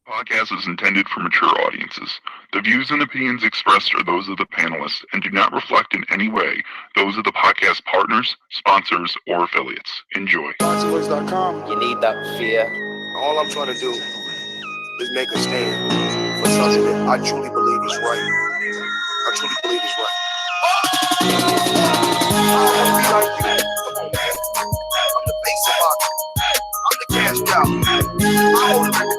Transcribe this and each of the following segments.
Podcast is intended for mature audiences. The views and opinions expressed are those of the panelists and do not reflect in any way those of the podcast partners, sponsors, or affiliates. Enjoy. ThaBoxingvoice.com. You need that fear. All I'm trying to do is make a stand for something that I truly believe is right. I truly believe is right. I want to be like you. Come on, man. I'm the face of boxing. I'm the cash cow. I hold the record for me.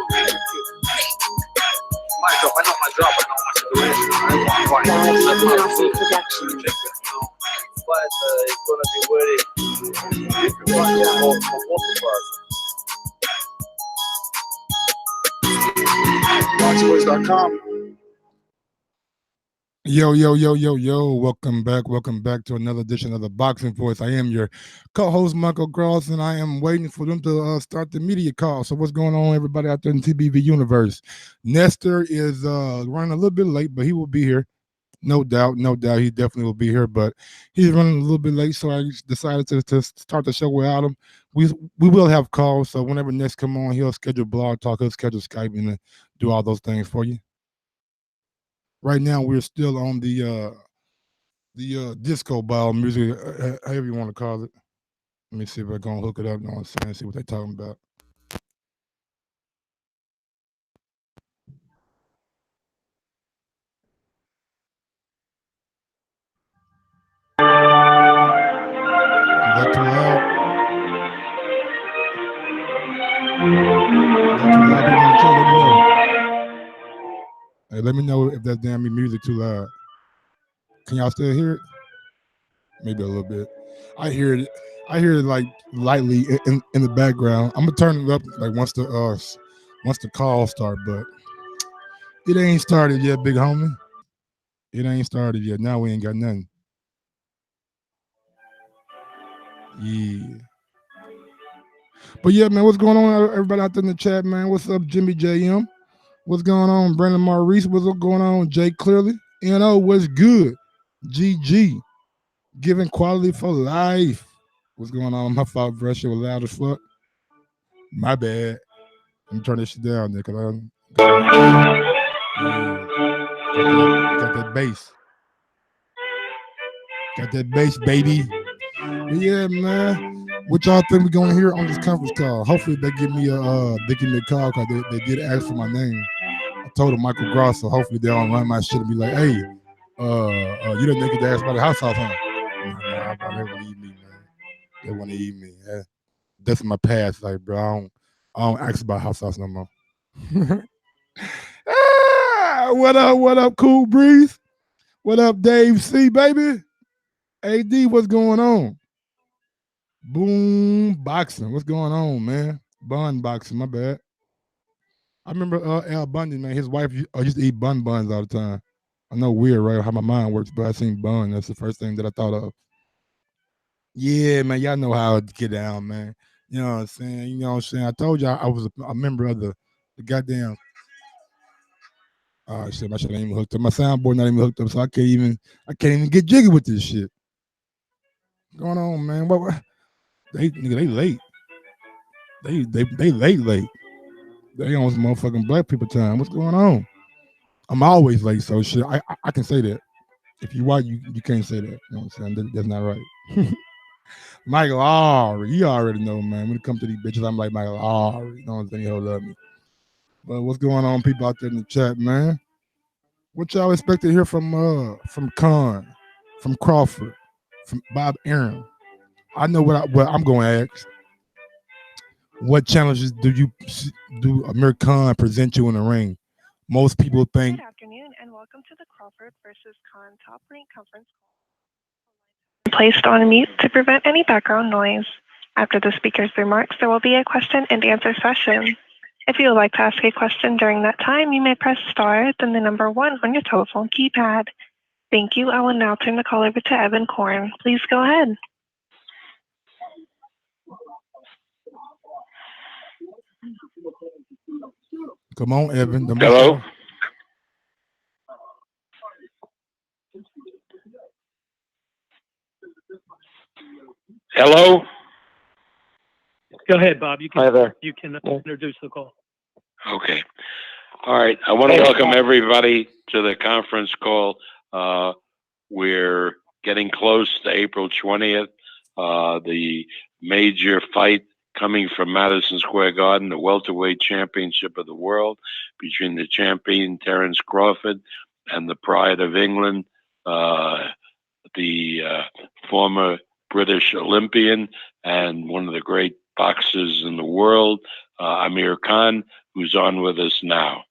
My drop, I know my drop, I know my situation. I want to production. But it's gonna be very different for both of us. ThaBoxingvoice.com. Yo. Welcome back to another edition of The Boxing Voice. I am your co-host, Michael Gross, and I am waiting for them to start the media call. So what's going on, everybody out there in TBV universe? Nestor is running a little bit late, but he will be here. No doubt. He definitely will be here, but he's running a little bit late, so I decided to start the show without him. We will have calls, so whenever Ness come on, he'll schedule blog talk, he'll schedule Skype, and do all those things for you. Right now, we're still on the disco ball music, however you want to call it. Let me see if I can hook it up. No, and see what they're talking about. Is that too loud? Let me know if that damn music too loud. Can y'all still hear it? Maybe a little bit. I hear it like lightly in the background. I'm gonna turn it up like once the call start, but it ain't started yet, big homie. It ain't started yet. Now we ain't got nothing. Yeah. But yeah, man, what's going on, everybody out there in the chat, man? What's up, Jimmy JM? What's going on, Brandon Maurice? What's going on, Jay Clearly? NO, what's good? GG, giving quality for life. What's going on? My fault, bro. Shit was loud as fuck. My bad. Let me turn this shit down, there, cause got that bass. Got that bass, baby. But yeah, man. What y'all think we gonna hear on this conference call? Hopefully they give me a call because they did ask for my name. I told them Michael Gross, so hopefully they don't run my shit and be like, hey, you didn't think to ask about the house sauce, huh? Nah, they want to eat me, man. They want to eat me. Yeah. That's my past, like, bro. I don't ask about house sauce no more. What up, Cool Breeze? What up, Dave C, baby? AD, what's going on? Boom Boxing, what's going on, man? Bun Boxing, my bad. I remember Al Bundy, man. His wife used to eat buns all the time. I know weird, right? How my mind works, but I seen bun. That's the first thing that I thought of. Yeah, man. Y'all know how to get down, man. You know what I'm saying? You know what I'm saying? I told y'all I was a member of the goddamn. Oh shit, my shit ain't even hooked up. My soundboard not even hooked up, so I can't even get jiggy with this shit. What's going on, man? What? They late. They late. They on some motherfucking black people time. What's going on? I'm always late, so shit. I can say that. If you white, you can't say that. You know what I'm saying? That's not right. Michael Ari, you already know, man. When it comes to these bitches, I'm like Michael Ari. You know what I'm saying? He'll love me. But what's going on, people out there in the chat, man? What y'all expect to hear from Khan, from Crawford, from Bob Arum? I know what I'm going to ask. What challenges do Amir Khan present you in the ring? Most people think. Good afternoon, and welcome to the Crawford versus Khan Top Rank Conference Call. Placed on mute to prevent any background noise. After the speaker's remarks, there will be a question and answer session. If you would like to ask a question during that time, you may press star, then the number 1 on your telephone keypad. Thank you. I will now turn the call over to Evan Korn. Please go ahead. Come on, Evan. Hello? Hello? Go ahead, Bob. You can Hi there. introduce the call. Okay. All right. I want to welcome everybody to the conference call. We're getting close to April 20th. The major fight coming from Madison Square Garden, the welterweight championship of the world between the champion Terence Crawford and the pride of England, the former British Olympian and one of the great boxers in the world, Amir Khan, who's on with us now.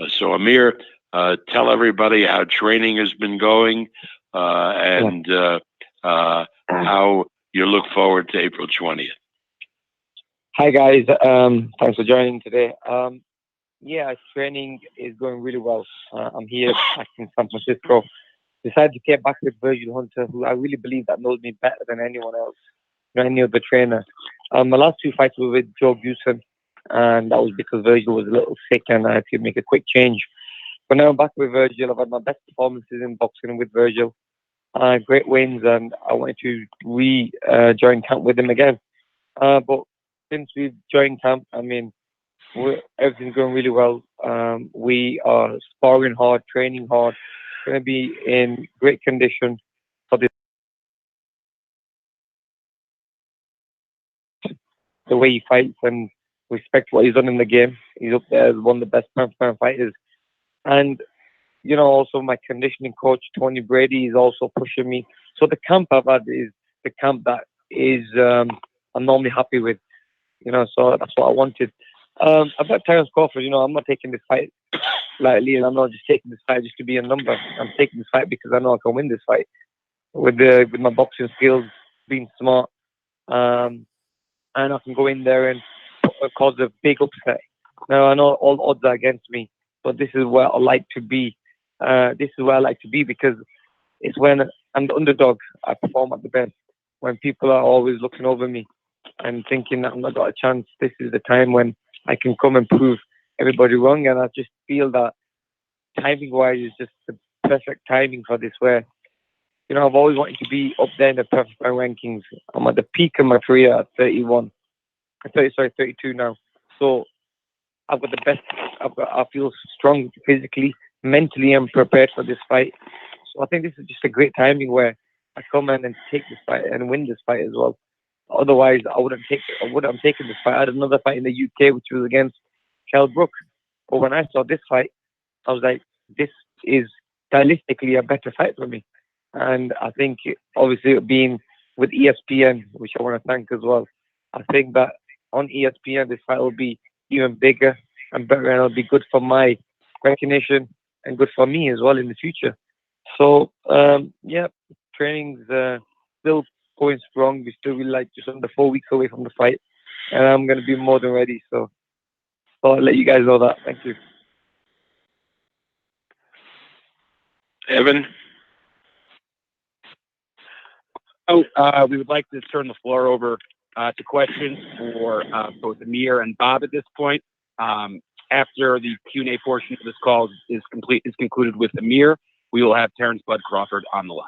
So Amir, tell everybody how training has been going and how you look forward to April 20th. Hi guys, thanks for joining today. Yeah, training is going really well. I'm here back in San Francisco. Decided to get back with Virgil Hunter, who I really believe that knows me better than anyone else, any other trainer. My last two fights were with Joe Busen, and that was because Virgil was a little sick and I had to make a quick change. But now I'm back with Virgil. I've had my best performances in boxing with Virgil. Great wins, and I wanted to join camp with him again. But since we've joined camp, I mean, everything's going really well. We are sparring hard, training hard. Going to be in great condition for this. The way he fights and respect what he's done in the game. He's up there as one of the best pound-for-pound fighters. And, you know, also my conditioning coach, Tony Brady, is also pushing me. So the camp I've had is the camp that is I'm normally happy with. You know, so that's what I wanted. About Terence Crawford, you know, I'm not taking this fight lightly, and I'm not just taking this fight just to be a number. I'm taking this fight because I know I can win this fight with my boxing skills, being smart, and I can go in there and cause a big upset. Now I know all odds are against me, but this is where I like to be. This is where I like to be because it's when I'm the underdog. I perform at the best. When people are always looking over me and thinking that I'm not got a chance, this is the time when I can come and prove everybody wrong. And I just feel that timing-wise is just the perfect timing for this. Where, you know, I've always wanted to be up there in the perfect rankings. I'm at the peak of my career at 32 now. So I've got the best. I feel strong physically, mentally. I'm prepared for this fight. So I think this is just a great timing where I come in and take this fight and win this fight as well. Otherwise, I wouldn't have taken this fight. I had another fight in the UK, which was against Kell Brook. But when I saw this fight, I was like, this is stylistically a better fight for me. And I think, obviously, being with ESPN, which I want to thank as well, I think that on ESPN, this fight will be even bigger and better, and it'll be good for my recognition and good for me as well in the future. So, yeah, training's still going strong. We still like just under 4 weeks away from the fight, and I'm going to be more than ready. So I'll let you guys know that. Thank you. Evan? We would like to turn the floor over to questions for both Amir and Bob at this point. After the Q&A portion of this call is concluded with Amir, we will have Terence Bud Crawford on the line.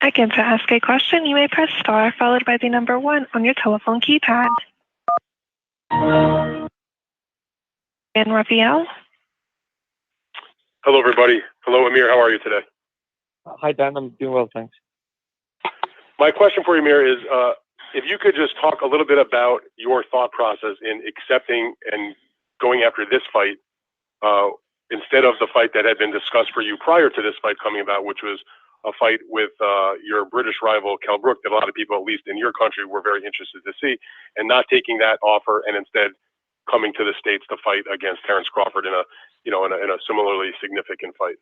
Again, to ask a question, you may press star followed by the number 1 on your telephone keypad. And Raphael? Hello, everybody. Hello, Amir. How are you today? Hi, Dan. I'm doing well, thanks. My question for you, Amir, is if you could just talk a little bit about your thought process in accepting and going after this fight instead of the fight that had been discussed for you prior to this fight coming about, which was a fight with your British rival, Kell Brook, that a lot of people, at least in your country, were very interested to see, and not taking that offer and instead coming to the States to fight against Terence Crawford in a similarly significant fight.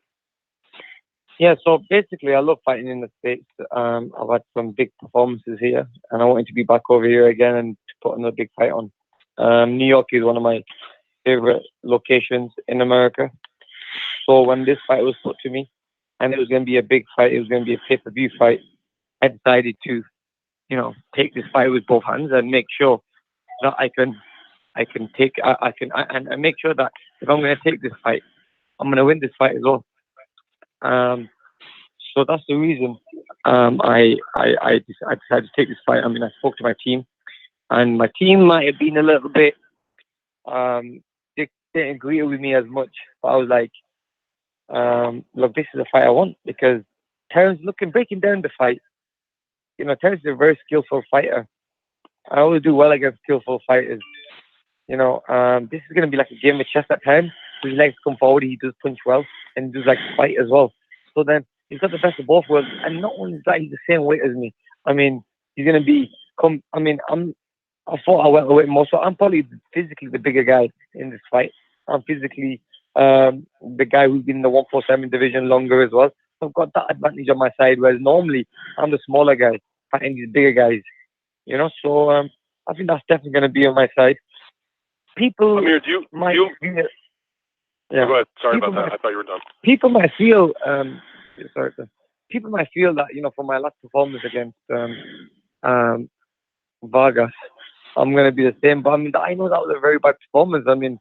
Yeah, so basically, I love fighting in the States. I've had some big performances here, and I wanted to be back over here again and to put another big fight on. New York is one of my favorite locations in America. So when this fight was put to me, and it was going to be a big fight, it was going to be a pay-per-view fight, I decided to, you know, take this fight with both hands and make sure that I can make sure that if I'm going to take this fight, I'm going to win this fight as well. So that's the reason I decided to take this fight. I mean, I spoke to my team, and my team might have been a little bit they didn't agree with me as much. But I was like, look, this is the fight I want because Terence, breaking down the fight. Terence is a very skillful fighter. I always do well against skillful fighters. This is going to be like a game of chess at times. He likes to come forward, he does punch well, and he does like to fight as well. So then he's got the best of both worlds. And not only that, he's the same weight as me. I mean, he's going to be, I thought I went away more, so I'm probably physically the bigger guy in this fight. I'm physically the guy who's been in the 147 division longer as well. So I've got that advantage on my side, whereas normally I'm the smaller guy fighting these bigger guys. So I think that's definitely going to be on my side. People Amir, might feel, yeah. Go ahead. Sorry people about that. might, I thought you were done. people might feel sorry, sir. People might feel that for my last performance against Vargas, I'm going to be the same. But I mean, I know that was a very bad performance. I mean,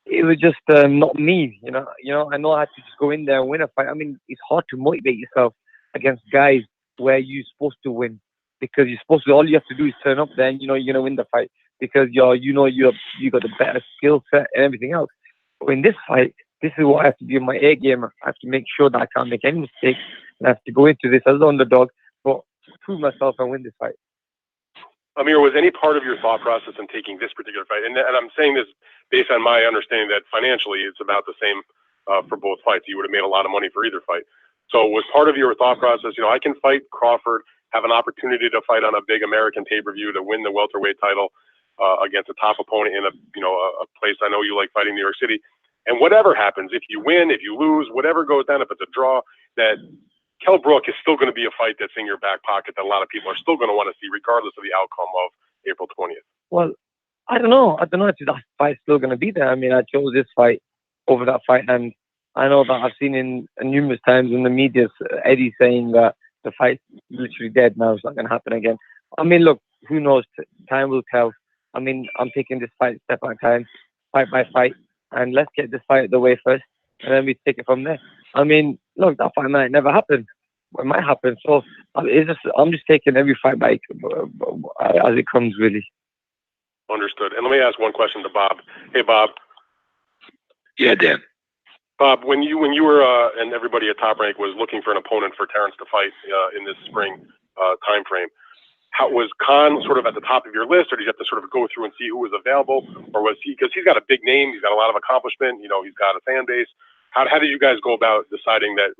it was just not me. I know I had to just go in there and win a fight. I mean, it's hard to motivate yourself against guys where you're supposed to win because you're supposed to. All you have to do is turn up there, and you're going to win the fight because you got the better skill set and everything else. But in this fight, this is what I have to do in my A game. I have to make sure that I can't make any mistakes, and I have to go into this as an underdog, but prove myself and win this fight. Amir, was any part of your thought process in taking this particular fight, and I'm saying this based on my understanding that financially it's about the same for both fights. You would have made a lot of money for either fight. So was part of your thought process, I can fight Crawford, have an opportunity to fight on a big American pay-per-view to win the welterweight title against a top opponent in a place I know you like fighting, New York City. And whatever happens, if you win, if you lose, whatever goes down, if it's a draw, that Kell Brook is still going to be a fight that's in your back pocket that a lot of people are still going to want to see, regardless of the outcome of April 20th. Well, I don't know. I don't know if that fight's still going to be there. I mean, I chose this fight over that fight, and I know that I've seen in numerous times in the media Eddie saying that the fight's literally dead now. It's not going to happen again. I mean, look, who knows? Time will tell. I mean, I'm taking this fight step at a time, fight by fight, and let's get this fight out of the way first, and then we take it from there. I mean, look, that fight might never happen. It might happen. So I'm just taking every fight by as it comes, really. Understood. And let me ask one question to Bob. Hey, Bob. Yeah, Dan. Bob, when you were and everybody at Top Rank was looking for an opponent for Terence to fight in this spring time frame, how was Khan sort of at the top of your list, or did you have to sort of go through and see who was available, or was he, because he's got a big name, he's got a lot of accomplishment, he's got a fan base. How did you guys go about deciding that,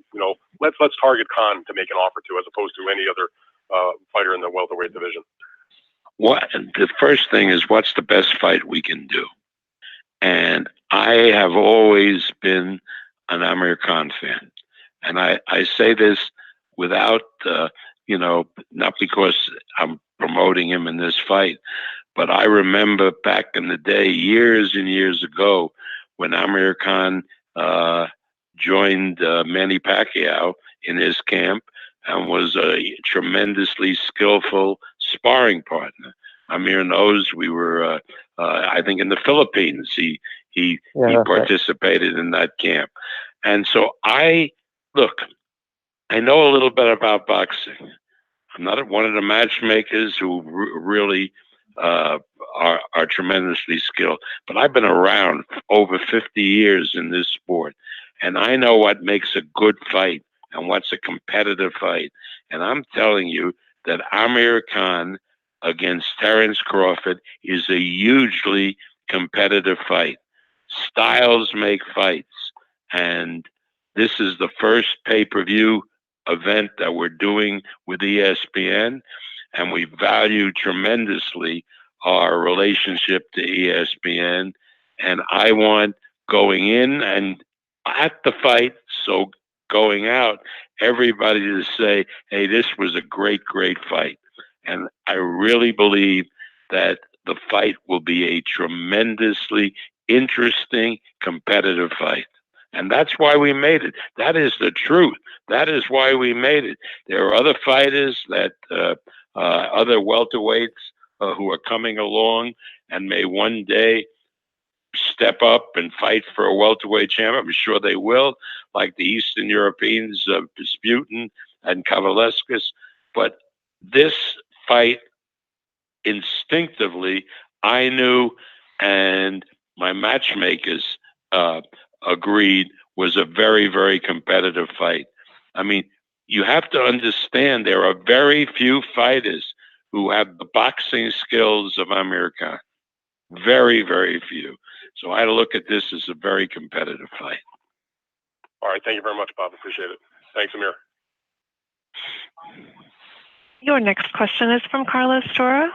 let's target Khan to make an offer to, as opposed to any other fighter in the welterweight division? The first thing is, what's the best fight we can do? And I have always been an Amir Khan fan. And I say this without, not because I'm promoting him in this fight, but I remember back in the day, years and years ago, when Amir Khan joined Manny Pacquiao in his camp and was a tremendously skillful sparring partner. Amir knows we were, I think, in the Philippines. He participated in that camp. And so I know a little bit about boxing. I'm not one of the matchmakers who really are tremendously skilled, but I've been around over 50 years in this sport, and I know what makes a good fight and what's a competitive fight. And I'm telling you that Amir Khan against Terence Crawford is a hugely competitive fight. Styles make fights, and this is the first pay-per-view event that we're doing with ESPN, and we value tremendously our relationship to ESPN. And I want going in and at the fight, so going out, everybody to say, hey, this was a great, great fight. And I really believe that the fight will be a tremendously interesting, competitive fight. And that's why we made it. That is the truth. That is why we made it. There are other fighters that, other welterweights who are coming along and may one day step up and fight for a welterweight champion. I'm sure they will, like the Eastern Europeans, Disputin and Kavaliauskas. But this fight, instinctively, I knew and my matchmakers agreed was a very, very competitive fight. I mean, you have to understand there are very few fighters who have the boxing skills of Amir Khan. Very, very few. So I look at this as a very competitive fight. All right. Thank you very much, Bob. Appreciate it. Thanks, Amir. Your next question is from Carlos Toro.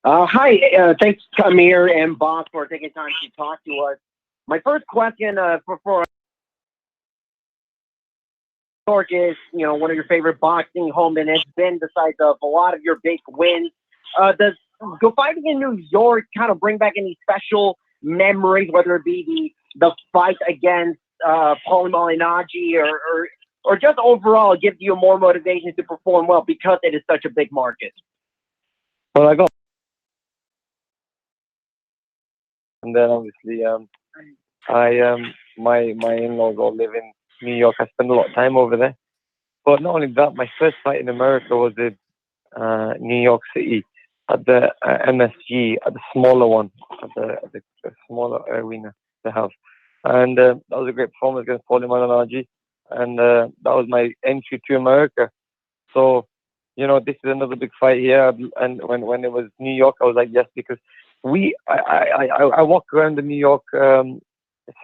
Hi. Thanks, Amir and Bob, for taking time to talk to us. My first question for New York is, one of your favorite boxing home, and it's been the site of a lot of your big wins. Does fighting in New York kind of bring back any special memories, whether it be the fight against Paulie Malignaggi or just overall gives you more motivation to perform well because it is such a big market? Well, I got, and then obviously, my in-laws all live in New York. I spend a lot of time over there. But not only that, my first fight in America was in New York City at the MSG, at the smaller one, at the smaller arena they have. And that was a great performance against Paulie Malignaggi. And that was my entry to America. So, this is another big fight here. And when it was New York, I was like, yes, because I walk around the New York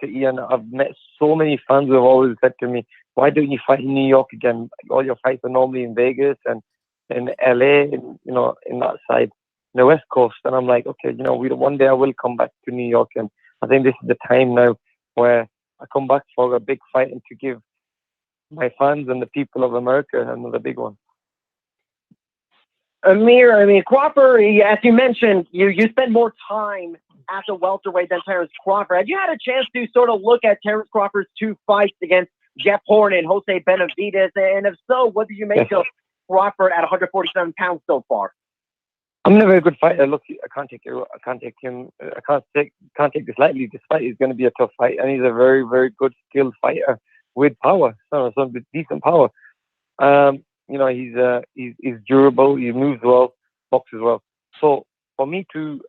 city, and I've met so many fans who have always said to me, why don't you fight in New York again? All your fights are normally in Vegas and in LA, in that side, the West Coast. And I'm like, okay, one day I will come back to New York. And I think this is the time now where I come back for a big fight and to give my fans and the people of America another big one. Amir, Crawford, as you mentioned, you spend more time as a welterweight than Terence Crawford. Have you had a chance to sort of look at Terence Crawford's two fights against Jeff Horn and Jose Benavidez? And if so, what did you make of Crawford at 147 pounds so far? I'm never a good fighter. Look, I can't take this lightly. This fight is going to be a tough fight, and he's a very, very good, skilled fighter with power, some decent power. He's durable. He moves well, boxes well. So for me to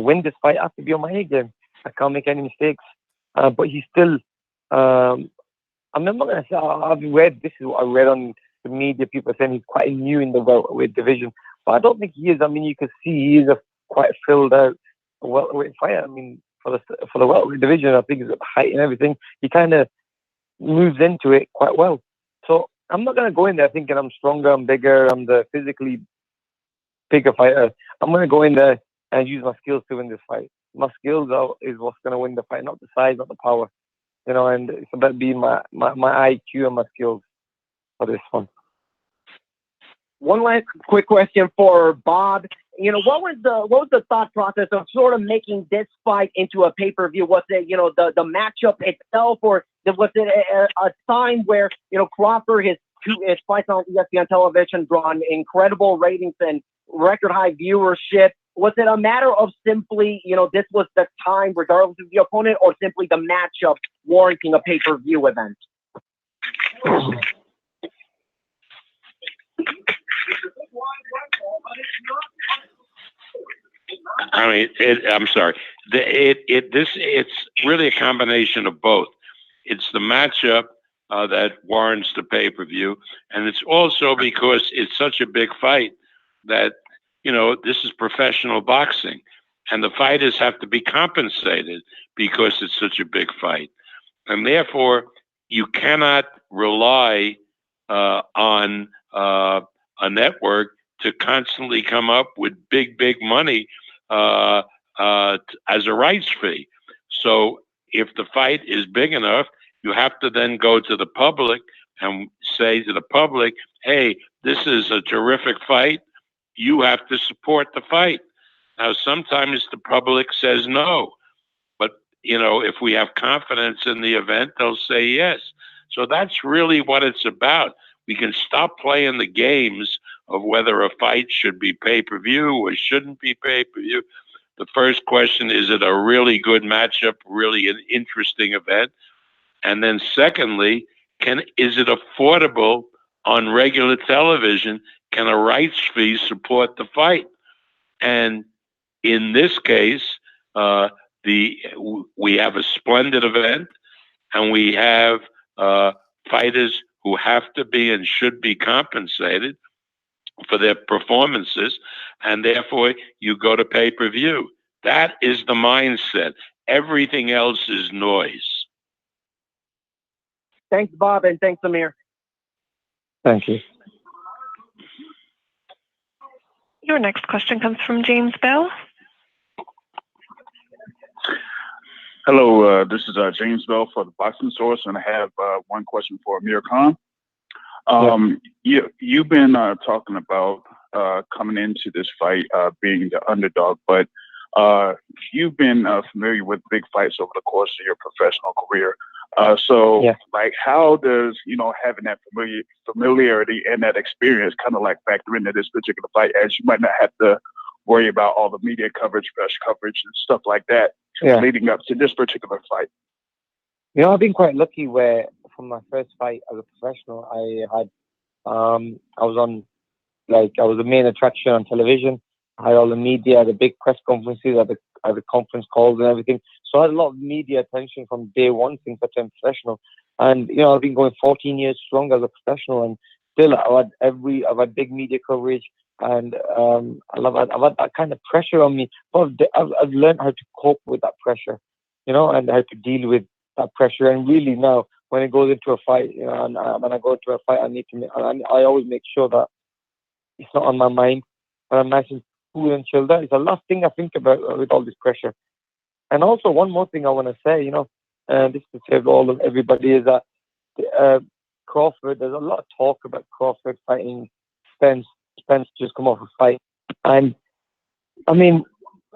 win this fight, I have to be on my A game. I can't make any mistakes. But he's still. I'm not going to say. This is what I read on the media. People saying he's quite new in the welterweight division, but I don't think he is. You can see he is a quite filled out welterweight fighter. For the welterweight division, I think he's got the height and everything. He kind of moves into it quite well. So I'm not going to go in there thinking I'm stronger, I'm bigger, I'm the physically bigger fighter. I'm going to go in there and use my skills to win this fight. My skills is what's going to win the fight, not the size, not the power. And it's about being my IQ and my skills for this one. One last quick question for Bob. What was the thought process of sort of making this fight into a pay-per-view? Was it, the matchup itself, or was it a time where, Crawford, his fights on ESPN television drawn incredible ratings and record high viewership? Was it a matter of simply, this was the time regardless of the opponent, or simply the matchup warranting a pay-per-view event? I'm sorry. It's really a combination of both. It's the matchup that warrants the pay-per-view, and it's also because it's such a big fight that this is professional boxing, and the fighters have to be compensated because it's such a big fight, and therefore you cannot rely on a network to constantly come up with big money as a rights fee. So if the fight is big enough, you have to then go to the public and say to the public, hey, this is a terrific fight. You have to support the fight. Now, sometimes the public says no, but if we have confidence in the event, they'll say yes. So that's really what it's about. We can stop playing the games of whether a fight should be pay-per-view or shouldn't be pay-per-view. The first question, is it a really good matchup, really an interesting event? And then secondly, is it affordable on regular television? Can a rights fee support the fight? And in this case, we have a splendid event, and we have fighters who have to be and should be compensated for their performances, and therefore you go to pay-per-view. That is the mindset. Everything else is noise. Thanks, Bob, and thanks, Amir. Thank you. Your next question comes from James Bell. Hello, this is James Bell for the Boxing Source, and I have one question for Amir Khan. You've been talking about coming into this fight being the underdog, but you've been familiar with big fights over the course of your professional career. Like, how does having that familiarity and that experience kind of like factor into this particular fight, as you might not have to worry about all the media coverage, press coverage, and stuff like that leading up to this particular fight? I've been quite lucky where from my first fight as a professional, I was the main attraction on television. I had all the media, the big press conferences, I had the conference calls and everything. So I had a lot of media attention from day one since I turned professional. And, I've been going 14 years strong as a professional, and still I've had big media coverage, and I've had that kind of pressure on me. But I've learned how to cope with that pressure, and how to deal with that pressure. And really now, when it goes into a fight, and when I go into a fight, I always make sure that it's not on my mind, but I'm nice and cool and chilled out. It's the last thing I think about with all this pressure. And also, one more thing I want to say, this to say to everybody, is that Crawford, there's a lot of talk about Crawford fighting Spence. Spence just come off a fight. And, I mean,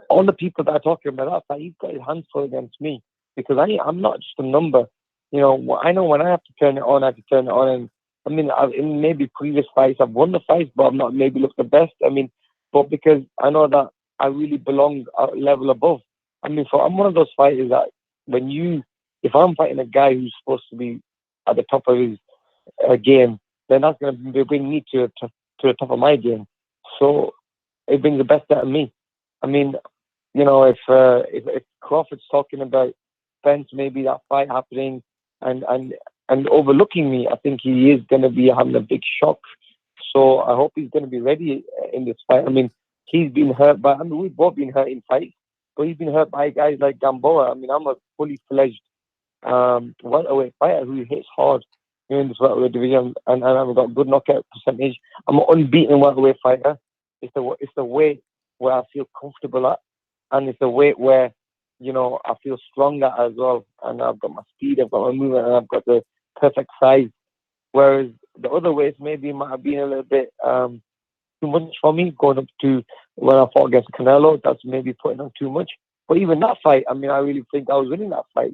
all the people that are talking about that fight, he's got his hands full against me, because I'm not just a number. I know when I have to turn it on, I have to turn it on. And, I mean, in maybe previous fights, I've won the fights, but I've not maybe looked the best. I mean, but because I know that I really belong a level above. I mean, I'm one of those fighters that if I'm fighting a guy who's supposed to be at the top of his game, then that's going to bring me to the top of my game. So it brings the best out of me. I mean, if Crawford's talking about Spence, maybe that fight happening and overlooking me, I think he is going to be having a big shock. So I hope he's going to be ready in this fight. I mean, we've both been hurt in fights, but he's been hurt by guys like Gamboa. I mean, I'm a fully fledged welterweight fighter who hits hard in this welterweight division, and I've got good knockout percentage. I'm an unbeaten welterweight fighter. It's the weight where I feel comfortable at, and it's the weight where I feel stronger as well. And I've got my speed, I've got my movement, and I've got the perfect size. Whereas the other weights maybe might have been a little bit too much for me, going up to when I fought against Canelo. That's maybe putting on too much. But even that fight, I mean, I really think I was winning that fight.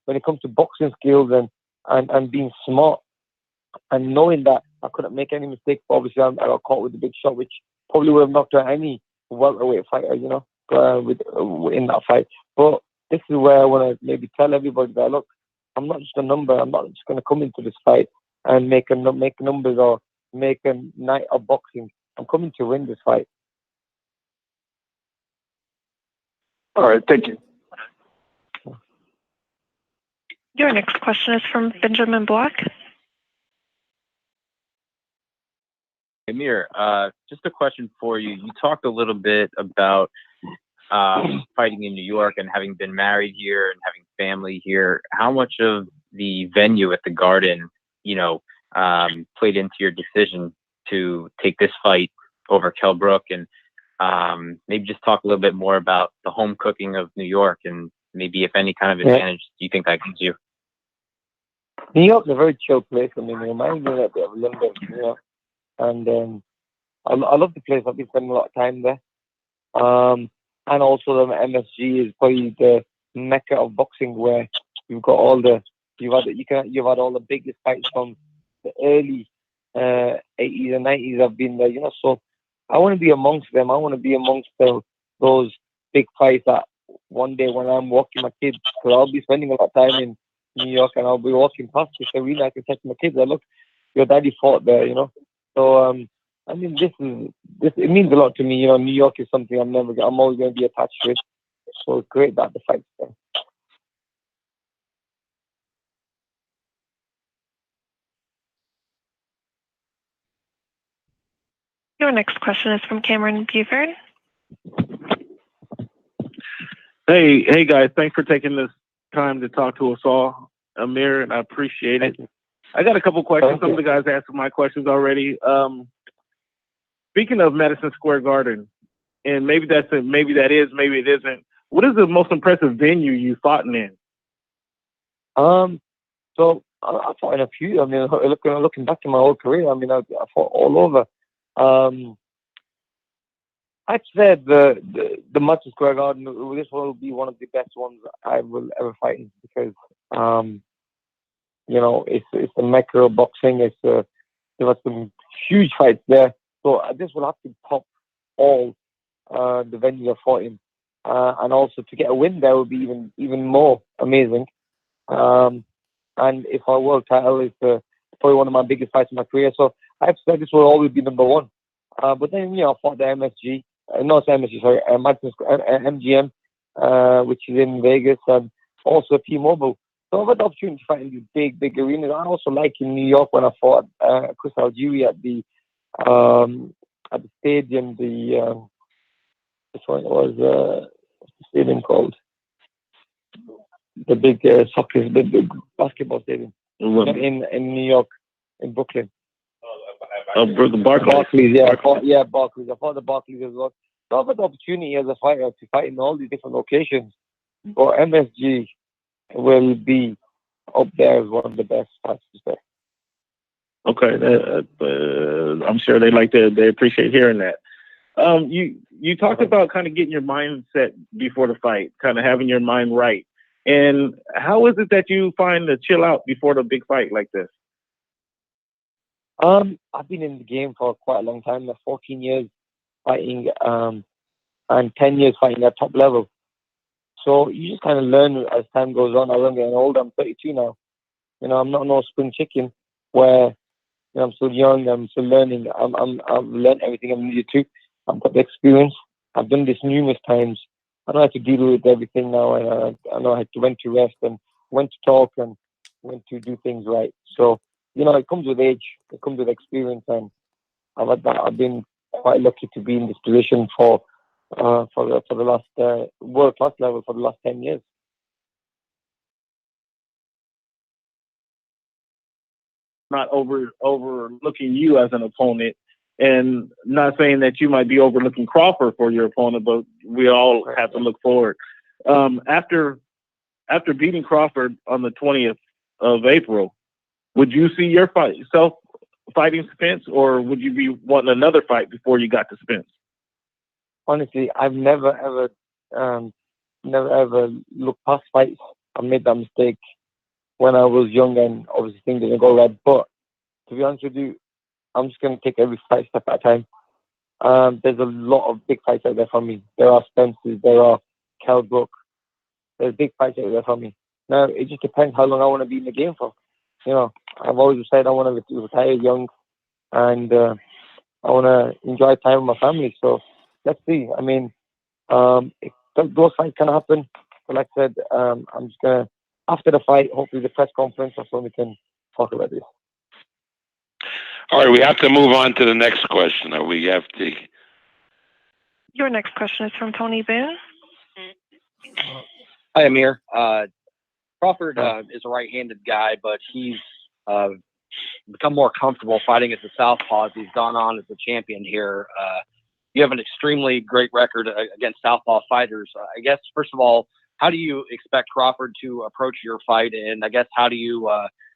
When it comes to boxing skills and being smart and knowing that I couldn't make any mistakes. But obviously, I got caught with a big shot, which probably would have knocked out any welterweight fighter, in that fight. But this is where I want to maybe tell everybody that, look, I'm not just a number. I'm not just going to come into this fight and make numbers or make a night of boxing. I'm coming to win this fight. All right, thank you. Your next question is from Benjamin Black. Amir, just a question for you. You talked a little bit about fighting in New York and having been married here and having family here. How much of the venue at the Garden, played into your decision to take this fight over Kell Brook? And maybe just talk a little bit more about the home cooking of New York, and maybe if any kind of advantage do you think that gives you? New York's a very chill place. I mean, it reminds me a bit of London, and I love the place. I've been spending a lot of time there. And also the MSG is probably the mecca of boxing, where you've got you've had all the biggest fights from the early 80s and 90s. I've been there, so I want to be amongst them. I want to be amongst those big fights that one day when I'm walking my kids, because I'll be spending a lot of time in New York, and I'll be walking past this arena. I can say to my kids, look, your daddy fought there, So I mean, this. It means a lot to me. You know, New York is something I'm always going to be attached with. So it's great that the fight's there. Your next question is from Cameron Buford. Hey guys, thanks for taking this time to talk to us all, Amir, and I appreciate it. I got a couple questions. Some of the guys asked my questions already. Speaking of Madison Square Garden, and maybe that is, maybe it isn't. What is the most impressive venue you fought in? So I fought in a few. I mean, looking back to my whole career, I mean, I fought all over. I'd say the Madison Square Garden, this will be one of the best ones I will ever fight in because, you know, it's the mecca of boxing. There was some huge fights there. So this will have to top all the venues I fought in. And also to get a win there would be even more amazing. And if our world title is probably one of my biggest fights in my career. So I've said this will always be number one. But then, you know, I fought the MSG. Madison Square, MGM, which is in Vegas, and also T-Mobile. So I've had the opportunity to fight in these big arenas. I also like in New York when I fought Chris Algieri at the stadium. Which one was what's the stadium called? The big the big basketball stadium in New York, in Brooklyn. Barclays. Barclays. I fought the Barclays as well. So I've had the opportunity as a fighter to fight in all these different locations. But MSG will be up there as one of the best fights to say. Okay, I'm sure they appreciate hearing that. You talked about kind of getting your mindset before the fight, kind of having your mind right. And how is it that you find to chill out before the big fight like this? I've been in the game for quite a long time. 14 years fighting, and 10 years fighting at top level. So you just kind of learn as time goes on. I'm getting older. I'm 32 now. You know, I'm not no spring chicken where, you know, I'm still young. I'm still learning. I've learned everything I needed to. I've got the experience. I've done this numerous times. I know how to deal with everything now, and I know when to rest and when to talk and when to do things right. So, you know, it comes with age. It comes with experience, and I've been quite lucky to be in this position for the last world class level for the last 10 years. Not overlooking you as an opponent, and not saying that you might be overlooking Crawford for your opponent, but we all have to look forward. After beating Crawford on the 20th of April, would you see yourself fighting Spence, or would you be wanting another fight before you got to Spence? Honestly, I've never ever looked past fights. I made that mistake when I was young, and obviously things didn't go right. But to be honest with you, I'm just going to take every fight step at a time. There's a lot of big fights out there for me. There are Spences, there are Kell Brook. There's big fights out there for me. Now, it just depends how long I want to be in the game for. You know, I've always said I want to retire young, and I want to enjoy time with my family. So let's see. I mean, if those fights can happen, but like I said, I'm just going to, after the fight, hopefully the press conference or so we can talk about this. All right, we have to move on to the next question. We have to. Your next question is from Tony Boone. Hi, Amir. Crawford is a right-handed guy, but he's become more comfortable fighting as a southpaw as he's gone on as a champion here. You have an extremely great record against southpaw fighters. I guess, first of all, how do you expect Crawford to approach your fight? And I guess, how do you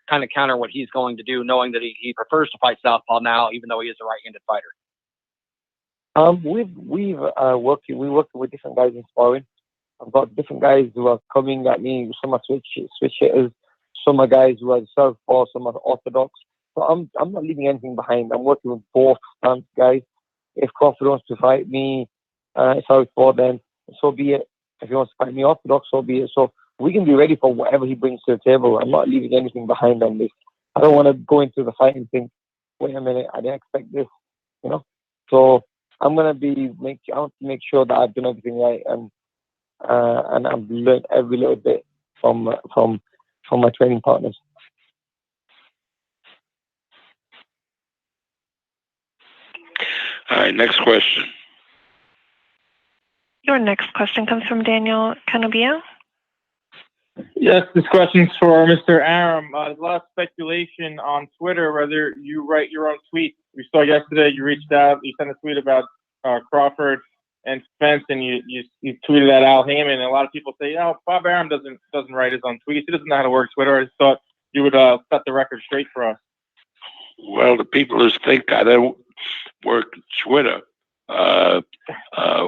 kind of counter what he's going to do, knowing that he prefers to fight southpaw now, even though he is a right-handed fighter? We've worked with different guys in sparring. I've got different guys who are coming at me. Some are switch hitters. Some are guys who are southpaw. Some are orthodox. So I'm not leaving anything behind. I'm working with both stance guys. If Crawford wants to fight me southpaw, then so be it. If he wants to fight me orthodox, so be it. So we can be ready for whatever he brings to the table. I'm not leaving anything behind on this. I don't want to go into the fight and think, wait a minute, I didn't expect this. you know. So I'm gonna I want to make sure that I've done everything right, and I've learned every little bit from my training partners. All right, next question. Your next question comes from Daniel Canabia. Yes, this question's for Mr. Arum. There's a lot of speculation on Twitter whether you write your own tweets. We saw yesterday you reached out, you sent a tweet about Crawford and Spence, and you tweeted at Al Heyman. And a lot of people say, Bob Arum doesn't write his own tweets. He doesn't know how to work Twitter. I just thought you would set the record straight for us. Well, the people who think I don't work Twitter,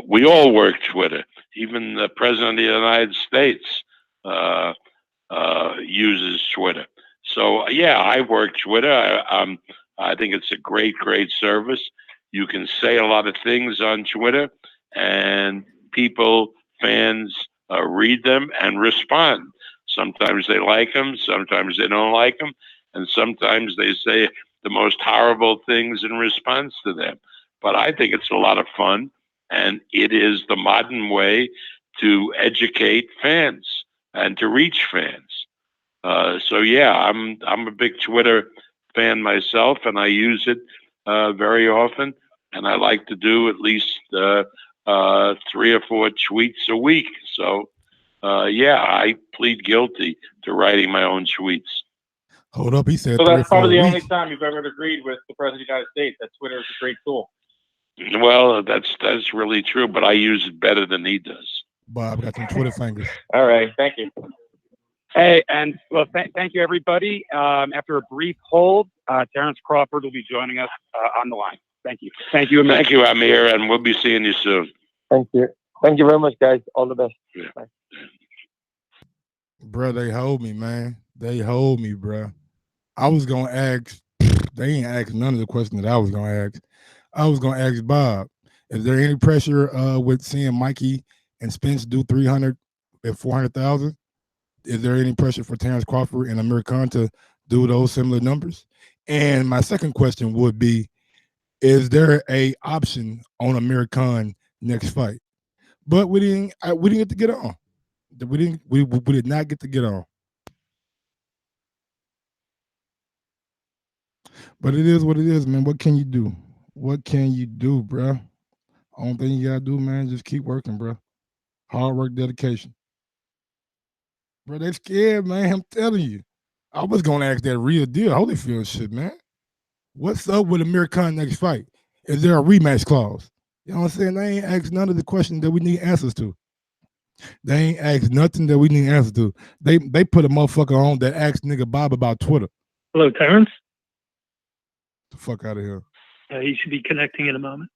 we all work Twitter. Even the President of the United States uses Twitter. So yeah, I work Twitter. I think it's a great service. You can say a lot of things on Twitter, and fans read them and respond. Sometimes they like them, sometimes they don't like them, and sometimes they say the most horrible things in response to them. But I think it's a lot of fun, and it is the modern way to educate fans and to reach fans. So yeah, I'm a big Twitter fan myself, and I use it very often. And I like to do at least 3 or 4 tweets a week. So yeah, I plead guilty to writing my own tweets. Hold up, he said. So 3 or that's 4 probably a the week. only time you've ever agreed with the President of the United States that Twitter is a great tool. Well, that's really true, but I use it better than he does. Bob got some Twitter fingers. All right, thank you. Hey, and well, thank you, everybody. After a brief hold, Terence Crawford will be joining us on the line. Thank you. Thank you, Amir. Thank you, Amir, and we'll be seeing you soon. Thank you. Thank you very much, guys. All the best. Yeah. Bye. Bro, they hold me, man. They hold me, bro. I was gonna ask. They ain't asked none of the questions that I was gonna ask. I was gonna ask Bob, is there any pressure with seeing Mikey and Spence do 300 at 400,000? Is there any pressure for Terence Crawford and Amir Khan to do those similar numbers? And my second question would be, is there a option on Amir Khan next fight? But we didn't get to get on. We did not get to get on. But it is what it is, man. What can you do? What can you do, bro? Only thing you gotta do, man, just keep working, bro. Hard work, dedication. Bro, they scared, man. I'm telling you. I was gonna ask that real deal Holyfield shit, man. What's up with Amir Khan next fight? Is there a rematch clause? You know what I'm saying? They ain't asked none of the questions that we need answers to. They ain't asked nothing that we need answers to. They put a motherfucker on that asked nigga Bob about Twitter. Hello, Terence. The fuck out of here. He should be connecting in a moment.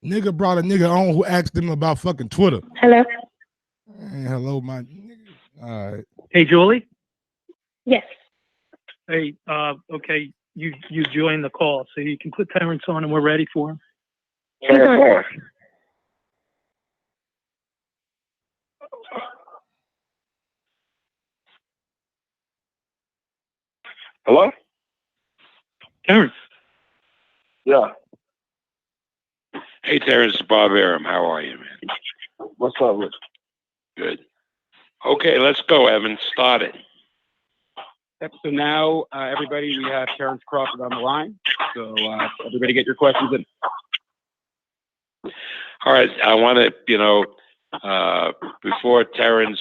Nigga brought a nigga on who asked him about fucking Twitter. Hello. Hey, hello, my nigga. All right. Hey, Julie. Yes. Hey, okay, you joined the call, so you can put Terence on, and we're ready for him. He's on. Hello? Terence. Yeah. Hey, Terence, Bob Arum. How are you, man? What's up, Rich? Good. Okay, let's go, Evan. Start it. Yep, so now, everybody, we have Terence Crawford on the line. So everybody get your questions in. All right. I want to, before Terence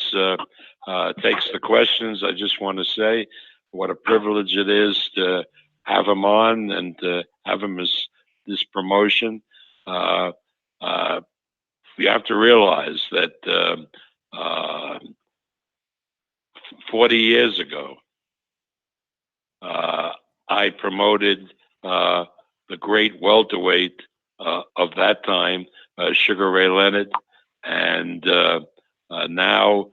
takes the questions, I just want to say what a privilege it is to have him on and to have him as this promotion. We have to realize that 40 years ago, I promoted the great welterweight of that time, Sugar Ray Leonard, and now,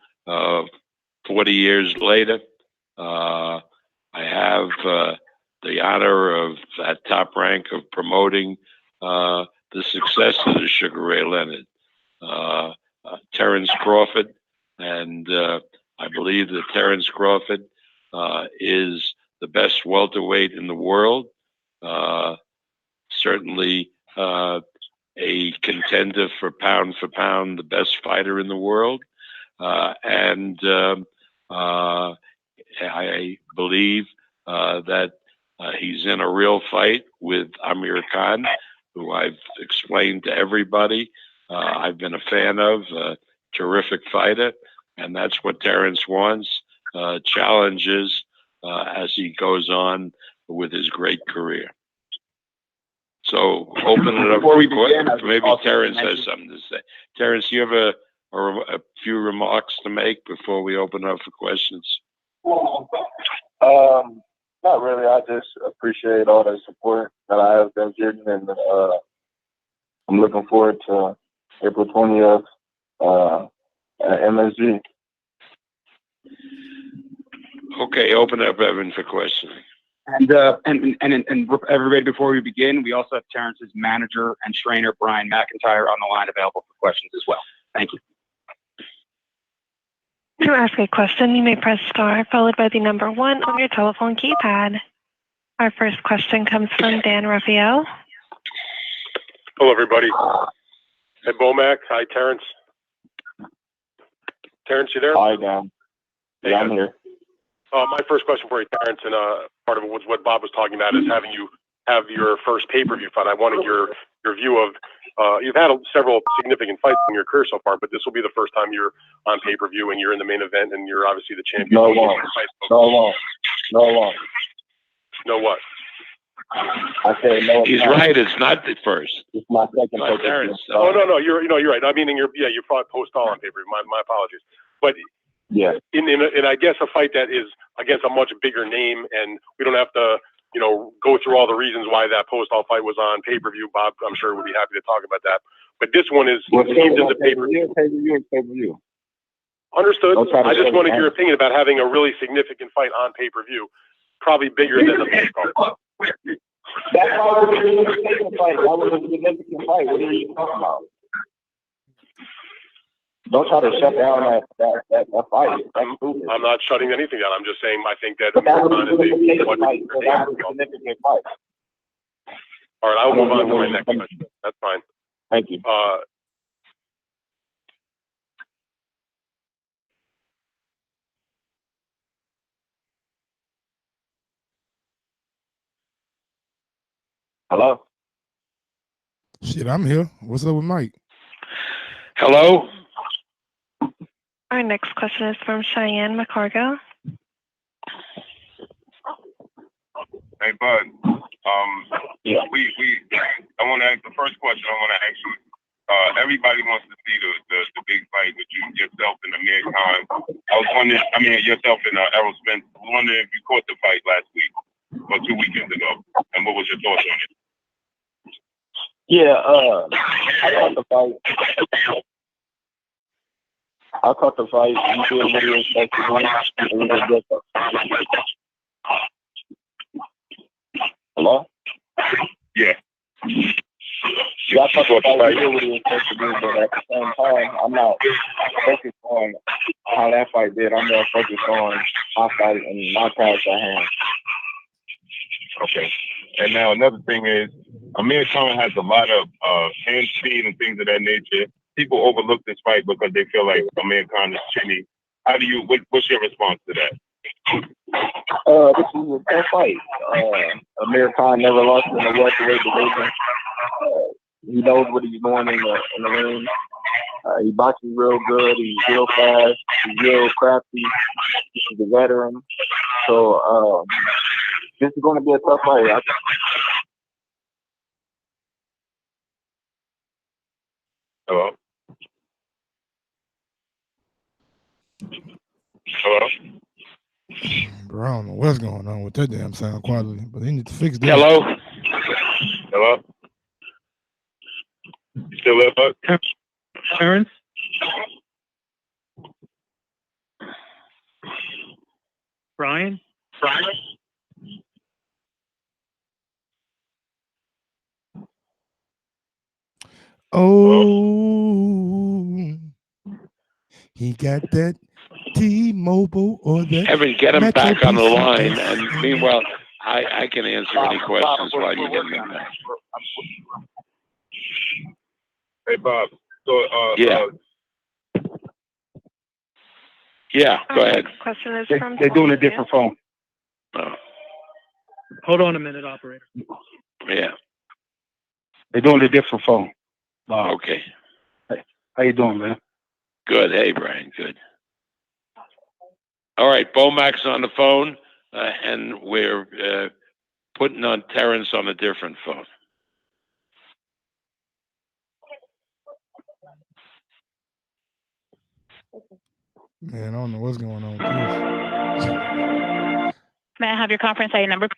40 years later, I have the honor of that top rank of promoting the success of the Sugar Ray Leonard, Terence Crawford, and I believe that Terence Crawford is the best welterweight in the world. Certainly a contender for pound, the best fighter in the world. And I believe that he's in a real fight with Amir Khan, who I've explained to everybody. I've been a fan of, a terrific fighter, and that's what Terence wants, challenges as he goes on with his great career. So open it up for questions. Maybe Terence has something to say. Terence, you have a few remarks to make before we open up for questions? Not really. I just appreciate all the support that I have been getting, and I'm looking forward to April 20th at MSG. Okay, open up, Evan, for questioning. And everybody, before we begin, we also have Terence's manager and trainer, Brian McIntyre, on the line available for questions as well. Thank you. To ask a question, you may press star followed by the number 1 on your telephone keypad. Our first question comes from Dan Raphael. Hello, everybody. Hey, Bomac. Hi, Terence. Terence, you there? Hi, Dan. Hey, I'm here. My first question for you, Terence, and part of it was what Bob was talking about, is having you have your first pay-per-view fight. I wanted your view of, you've had several significant fights in your career so far, but this will be the first time you're on pay-per-view and you're in the main event and you're obviously the champion. No one. No what? I said no. He's right. It's not the first. It's my second pay-per-view. Terence. Oh, no, you're right. I mean, you fought post-all on pay-per-view. My apologies. But yeah, in I guess a fight that is against a much bigger name, and we don't have to, go through all the reasons why that post-all fight was on pay-per-view. Bob, I'm sure, would be happy to talk about that. But this one is deemed as a pay-per-view. Pay-per-view. Understood. I just wanted your opinion about having a really significant fight on pay-per-view, probably bigger than the post-all. That's why we're doing a significant fight. That was a significant fight. What are you talking about? Don't try to shut down that fight. That's stupid. I'm not shutting anything down. I'm just saying I think that But that was Amir a Khan is significant fight. All right, I'll move on to my next question. That's fine. Thank you. Hello? Shit, I'm here. What's up with Mike? Hello? Our next question is from Cheyenne McCargo. Hey, Bud. I want to ask the first question. I want to ask you. Everybody wants to see the big fight with yourself and Amir Khan. I was wondering. Yourself and Errol Spence. I was wondering if you caught the fight last week or 2 weekends ago, and what was your thoughts on it? Yeah, I caught the fight. You did what you expected. Hello? Yeah. I caught the fight. You did what you expected, but at the same time, I'm not focused on how that fight did. I'm more focused on my fight and my task at hand. Okay. And now another thing is, Amir Khan has a lot of hand speed and things of that nature. People overlook this fight because they feel like Amir Khan is chinny. What's your response to that? This is a tough fight. Amir Khan never lost in the welterweight division. He knows what he's doing in the ring. He boxes real good. He's real fast. He's real crafty. He's a veteran. So this is going to be a tough fight. Hello? Hello? Bro, I don't know what's going on with that damn sound quality, but they need to fix that. Hello? Hello? You still there, Bud? Terence? Brian? Oh, he got that T-Mobile or that. Evan, get him back on the line. And meanwhile, I can answer any questions while you're getting them back. Hey, Bob. So, Yeah. Yeah, go ahead. Next question is They're from doing a different phone. Oh, Hold on a minute, operator. yeah. They're doing a different phone. Okay. How you doing, man? Good. Hey, Brian. Good. All right. Bomac's on the phone, and we're putting on Terence on a different phone. Man, I don't know what's going on with this. May I have your conference ID number?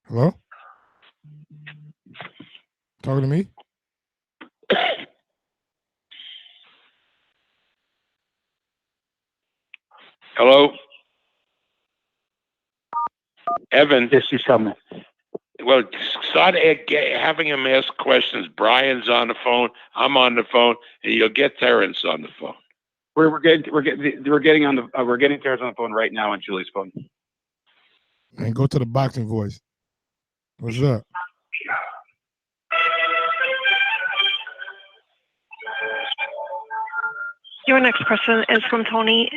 Hello? Talking to me? Hello? Evan? Yes, he's coming. Well, start having him ask questions. Brian's on the phone. I'm on the phone, and you'll get Terence on the phone. We're getting Terence on the phone right now on Julie's phone. And go to the boxing voice. What's up? Your next question is from Tony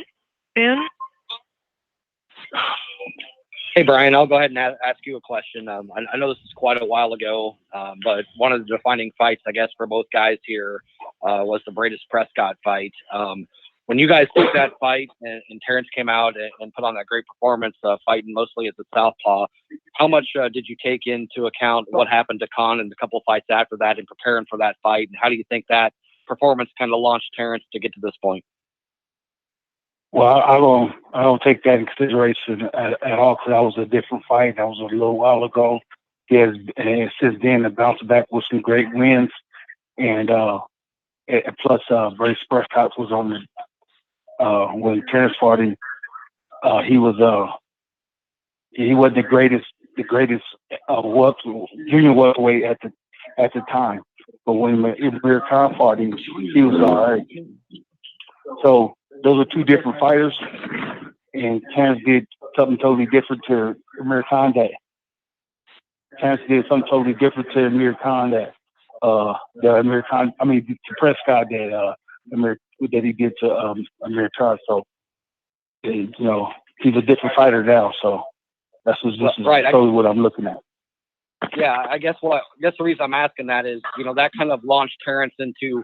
Boone. Hey, Brian, I'll go ahead and ask you a question. I know this is quite a while ago, but one of the defining fights, I guess, for both guys here was the Bradis-Prescott fight. When you guys took that fight and Terence came out and put on that great performance, fighting mostly as a southpaw, how much did you take into account what happened to Khan in a couple of fights after that and preparing for that fight? And how do you think that performance kind of launched Terence to get to this point? Well, I don't take that in consideration at all because that was a different fight. That was a little while ago. And since then, the bounce back with some great wins, and plus Brace Prescott was on the when Terence fought him. He wasn't the greatest junior welterweight at the time. But when Amir Khan fought him, he was all right. So those are two different fighters, and Terence did something totally different to Amir Khan. To Prescott that he did to Amir Khan. So, he's a different fighter now. So this is totally what I'm looking at. Yeah, I guess the reason I'm asking that is, that kind of launched Terence into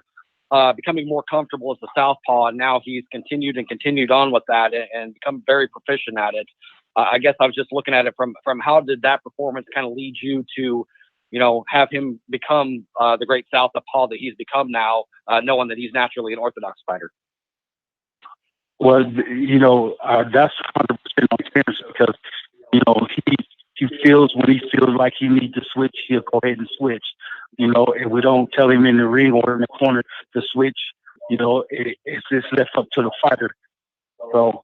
becoming more comfortable as a southpaw, and now he's continued on with that and become very proficient at it. I guess I was just looking at it from how did that performance kind of lead you to, have him become the great southpaw that he's become now, knowing that he's naturally an orthodox fighter? Well, that's 100% on Terence because, he feels when he feels like he needs to switch, he'll go ahead and switch. And we don't tell him in the ring or in the corner to switch. It's just left up to the fighter. So,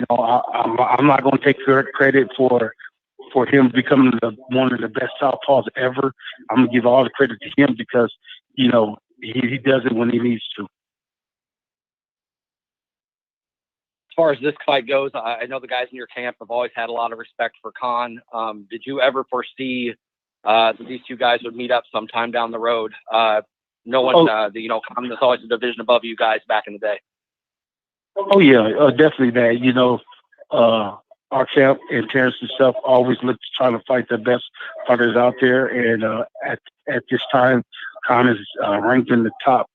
I'm not going to take credit for him becoming one of the best southpaws ever. I'm going to give all the credit to him because, he does it when he needs to. As far as this fight goes, I know the guys in your camp have always had a lot of respect for Khan. Did you ever foresee that these two guys would meet up sometime down the road? Knowing Khan was always a division above you guys back in the day. Oh yeah, definitely that. Our camp and Terence himself always look to try to fight the best fighters out there, and at this time, Khan is ranked in the top,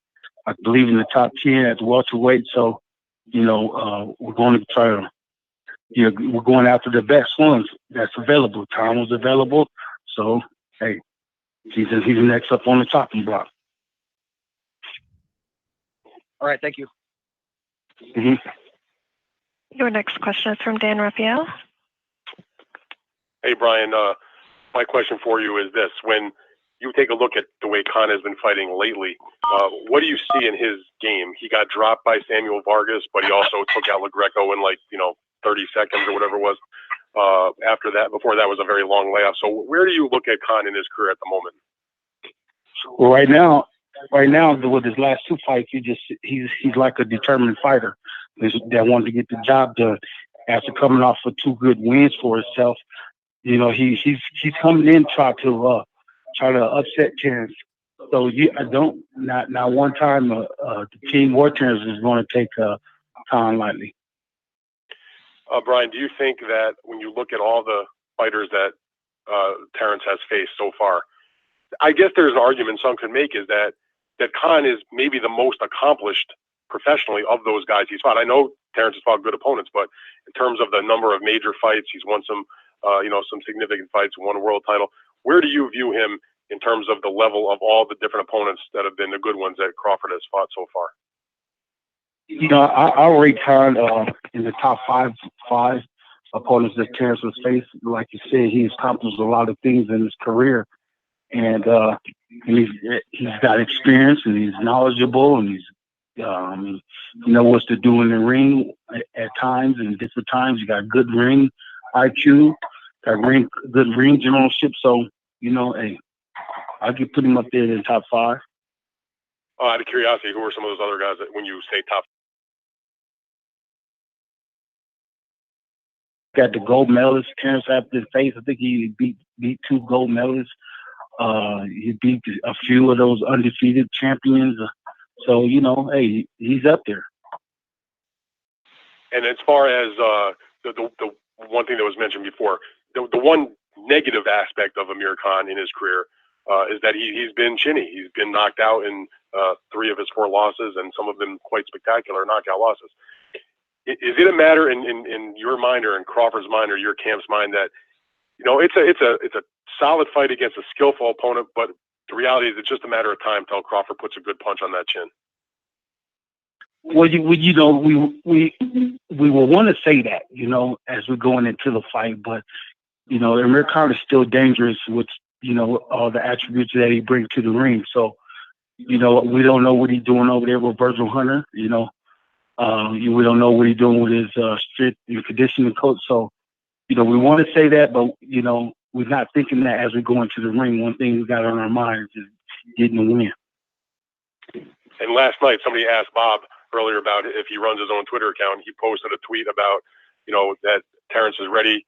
I believe, in the top 10 at the welterweight. So, we're going to try to, we're going after the best ones that's available. Khan was available, so hey, he's next up on the chopping block. All right, thank you. Mm-hmm. Your next question is from Dan Raphael. Hey, Brian, my question for you is this. When you take a look at the way Khan has been fighting lately, what do you see in his game? He got dropped by Samuel Vargas, but he also took out LaGreco in 30 seconds or whatever it was. Before that was a very long layoff. So where do you look at Khan in his career at the moment? Well, right now, with his last two fights, he's like a determined fighter that wanted to get the job done. after coming off of 2 good wins for himself. You know, he's coming in try to upset Terence. So I don't not one time the team or Terence is going to take Khan lightly. Brian, do you think that when you look at all the fighters that Terence has faced so far, I guess there's an argument some could make is that Khan is maybe the most accomplished professionally of those guys he's fought. I know Terence has fought good opponents, but in terms of the number of major fights, he's won some significant fights, won a world title. Where do you view him in terms of the level of all the different opponents that have been the good ones that Crawford has fought so far? You know, I'll rate Khan in the top five opponents that Terence has faced. Like you said, he's accomplished a lot of things in his career, and he's got experience, and he's knowledgeable, and he's he knows what to do in the ring at times, and different times. You got good ring IQ, got good ring generalship. So, you know, hey, I could put him up there in the top 5. Out of curiosity, who are some of those other guys that when you say top? Got the gold medalist Terence after face. I think he beat 2 gold medalists. He beat a few of those undefeated champions. So, you know, hey, he's up there. And as far as the one thing that was mentioned before, the one negative aspect of Amir Khan in his career is that he's been chinny. He's been knocked out in 3 of his 4 losses, and some of them quite spectacular knockout losses. Is it a matter in your mind or in Crawford's mind or your camp's mind that, you know, it's a solid fight against a skillful opponent, but the reality is it's just a matter of time till Crawford puts a good punch on that chin? Well, you know, we will want to say that, you know, as we're going into the fight, but, you know, Amir Khan is still dangerous with, you know, all the attributes that he brings to the ring. So, you know, we don't know what he's doing over there with Virgil Hunter, you know. We don't know what he's doing with his strength and conditioning coach. So, you know, we want to say that, but, you know, we're not thinking that as we go into the ring. One thing we got on our minds is getting a win. And last night, somebody asked Bob earlier about if he runs his own Twitter account. He posted a tweet about, you know, that Terence is ready,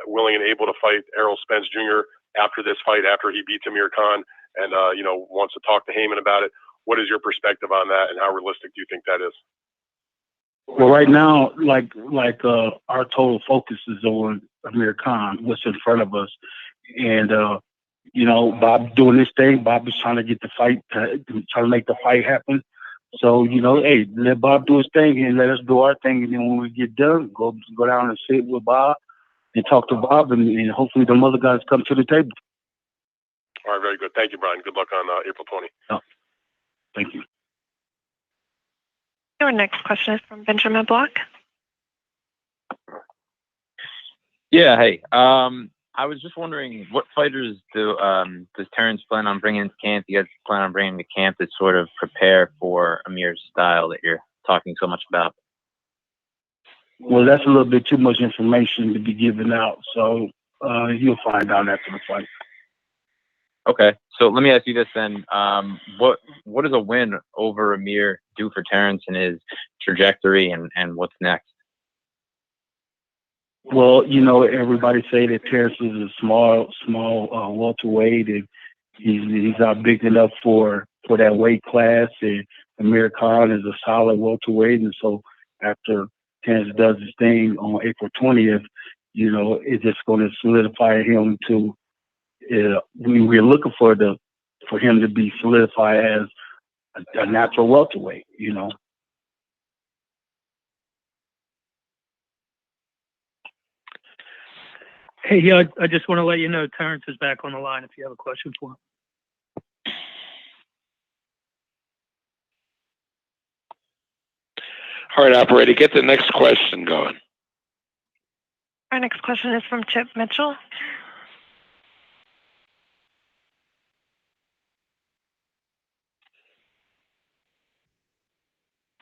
willing and able to fight Errol Spence Jr. after this fight, after he beats Amir Khan, and, you know, wants to talk to Heyman about it. What is your perspective on that, and how realistic do you think that is? Well, right now, like our total focus is on Amir Khan, what's in front of us. And, you know, Bob's doing this thing. Bob is trying to get the fight, trying to make the fight happen. So, you know, hey, let Bob do his thing and let us do our thing. And then when we get done, go down and sit with Bob and talk to Bob, and hopefully them other guys come to the table. All right, very good. Thank you, Brian. Good luck on April 20. Oh, thank you. Your next question is from Benjamin Block. Yeah, hey. I was just wondering, what fighters does Terence plan on bringing into camp? You guys plan on bringing to camp to sort of prepare for Amir's style that you're talking so much about? Well, that's a little bit too much information to be given out, so you'll find out after the fight. Okay, so let me ask you this then. What does a win over Amir do for Terence and his trajectory, and what's next? Well, you know, everybody say that Terence is a small welterweight, and he's not big enough for that weight class, and Amir Khan is a solid welterweight, and so after Terence does his thing on April 20th, you know, it's just going to solidify him to. We're looking for him to be solidified as a natural welterweight, you know. Hey, yeah, I just want to let you know Terence is back on the line if you have a question for him. All right, operator, get the next question going. Our next question is from Chip Mitchell.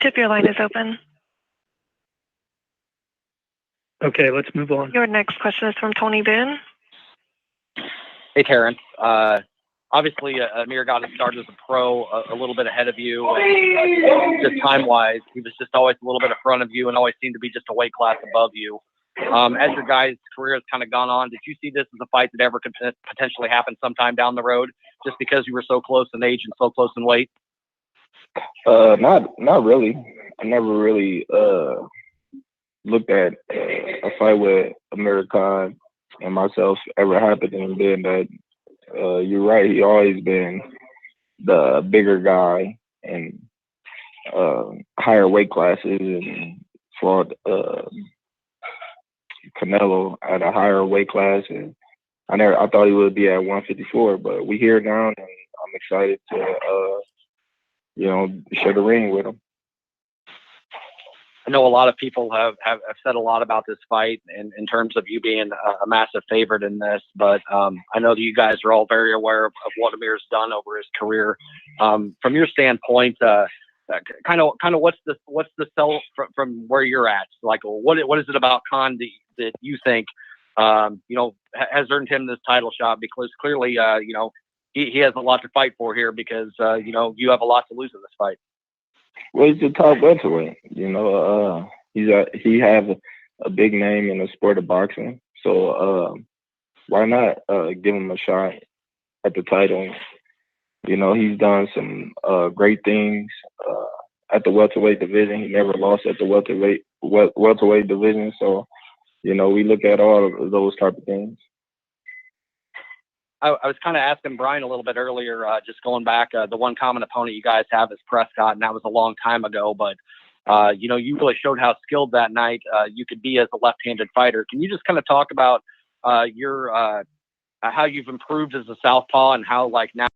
Chip, your line is open. Okay, let's move on. Your next question is from Tony Boone. Hey, Terence. Obviously, Amir got his start as a pro a little bit ahead of you. Just time-wise, he was just always a little bit in front of you and always seemed to be just a weight class above you. As your guys' career has kind of gone on, did you see this as a fight that ever could potentially happen sometime down the road, just because you were so close in age and so close in weight? Not really. I never really looked at a fight with Amir Khan and myself ever happening. Then that you're right. He always been the bigger guy and higher weight classes, and fought Canelo at a higher weight class, and I thought he would be at 154, but we here now, and I'm excited to share the ring with him. I know a lot of people have said a lot about this fight in terms of you being a massive favorite in this, but I know that you guys are all very aware of what Amir's done over his career. From your standpoint, kind of what's the sell from where you're at? Like, what is it about Khan that you think has earned him this title shot? Because clearly he has a lot to fight for here, because you have a lot to lose in this fight. Well, he's the top welterweight. He has a big name in the sport of boxing, so why not give him a shot at the title? He's done some great things at the welterweight division. He never lost at the welterweight division, so we look at all of those type of things. I was kind of asking Brian a little bit earlier, just going back, the one common opponent you guys have is Prescott, and that was a long time ago, but you really showed how skilled that night you could be as a left-handed fighter. Can you just kind of talk about your how you've improved as a southpaw, and how, like, now